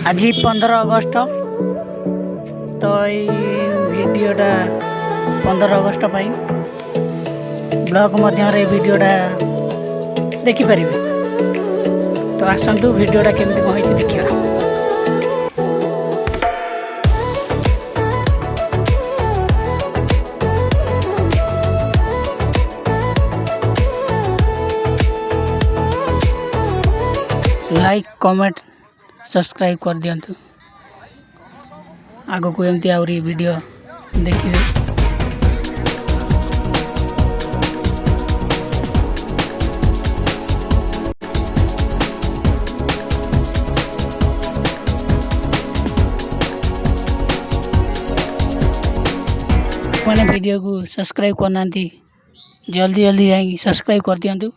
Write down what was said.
आज 15 अगस्त तो भिडटा 15 अगस्त ब्लॉग मध्य भिडटा देखिपर तो आसतु भिडटा केमती कहीं देखा। लाइक कमेंट सब्सक्राइब कर दिंतु आग को एमती आउरी वीडियो देखिए। मैंने वीडियो को सब्सक्राइब करना जल्दी जल्दी जाएंगी सब्सक्राइब कर दिंतु।